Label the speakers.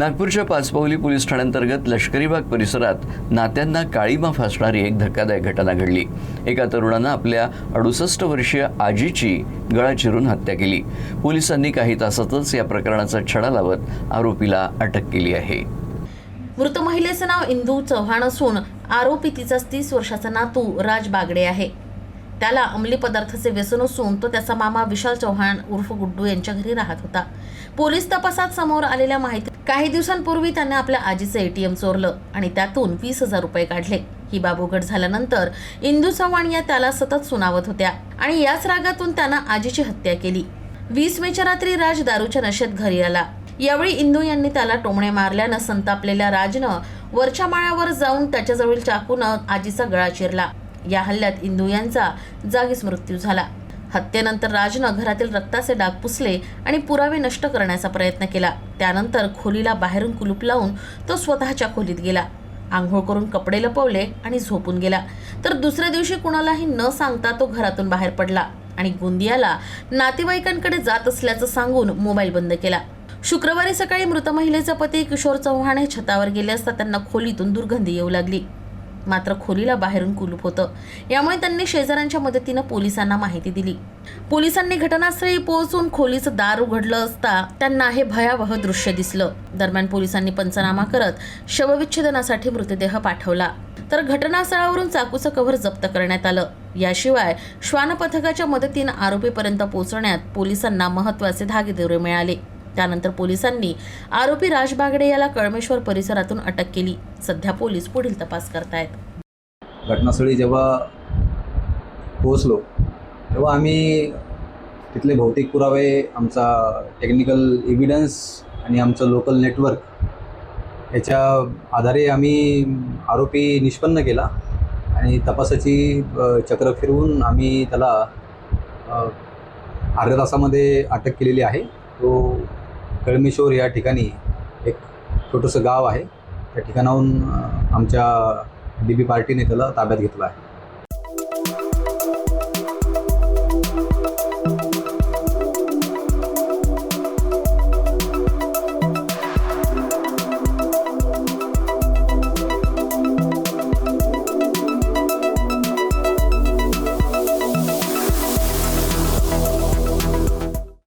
Speaker 1: नागपूरच्या पाचपावली पोलीस ठाण्याअंतर्गत लष्करी बाग परिसरात नात्यांना काळीमा फासणारी एक धक्कादायक घटना घडली। एका तरुणानं आपल्या 68 वर्षीय आजीची गळा चिरून हत्या केली। पोलिसांनी काही तासातच या प्रकरणाचा छडा लावत आरोपीला अटक केली आहे।
Speaker 2: मृत महिलेचं नाव इंदू चव्हाण असून आरोपी तिचा 30 वर्षाचा नातू राज बागडे आहे। त्याला अंमली पदार्थाचे व्यसन असून तो त्याचा मामा विशाल चव्हाण उर्फ गुड्डू यांच्या घरी राहत होता। पोलीस तपासात समोर आलेल्या माहिती काही दिवसांपूर्वी त्याने आपल्या आजीचे एटीएम चोरलं आणि त्यातून 20,000 रुपये काढले। ही बाब उघड झाल्यानंतर इंदू चव्हाण या त्याला सतत सुनावत होत्या आणि याच रागातून त्यानं आजीची हत्या केली। 20 मेच्या रात्री राज दारूच्या नशेत घरी आला। यावेळी इंदू यांनी त्याला टोमणे मारल्यानं संतापलेल्या राजनं वरच्या माळ्यावर जाऊन त्याच्याजवळील चाकूनं आजीचा गळा चिरला। या हल्ल्यात इंदू यांचा जागीच मृत्यू झाला। हत्येनंतर राजनं घरातील रक्ताचे डाग पुसले आणि पुरावे नष्ट करण्याचा प्रयत्न केला। त्यानंतर खोलीला बाहेरून कुलूप लावून तो स्वतःच्या खोलीत गेला, आंघोळ करून कपडे लपवले आणि झोपून गेला। तर दुसऱ्या दिवशी कुणालाही न सांगता तो घरातून बाहेर पडला आणि गोंदियाला नातेवाईकांकडे जात असल्याचं सांगून मोबाईल बंद केला। शुक्रवारी सकाळी मृत महिलेचा पती किशोर चव्हाण हे छतावर गेले असता त्यांना खोलीतून दुर्गंधी येऊ लागली। मात्र खोलीला बाहेरून कुलूप होतं, यामुळे त्यांनी शेजाऱ्यांच्या मदतीनं पोलिसांना माहिती दिली। पोलिसांनी घटनास्थळी पोहोचून खोलीचं दार उघडलं असता त्यांना हे भयावह दृश्य दिसलं। दरम्यान पोलिसांनी पंचनामा करत शवविच्छेदनासाठी मृतदेह पाठवला, तर घटनास्थळावरून चाकूचं कव्हर जप्त करण्यात आलं। याशिवाय श्वान पथकाच्या मदतीनं आरोपीपर्यंत पोहोचण्यात पोलिसांना महत्त्वाचे धागेदोरे मिळाले। त्यानंतर पोलिसांनी आरोपी राज बागडे याला कळमेश्वर परिसरातून अटक केली। सध्या पोलीस पुढील तपास करतायत।
Speaker 3: घटनास्थळी जेव्हा पोहोचलो तेव्हा आम्ही तिथले भौतिक पुरावे, आमचा टेक्निकल एव्हिडन्स आणि आमचं लोकल नेटवर्क याच्या आधारे आम्ही आरोपी निष्पन्न केला आणि तपासाची चक्र फिरवून आम्ही त्याला अर्ध्या तासामध्ये अटक केलेली आहे। तो कळमेश्वर या ठिकाणी एक छोटंसं गाव आहे, त्या ठिकाणाहून आमच्या DB पार्टीने त्याला ताब्यात घेतलं आहे।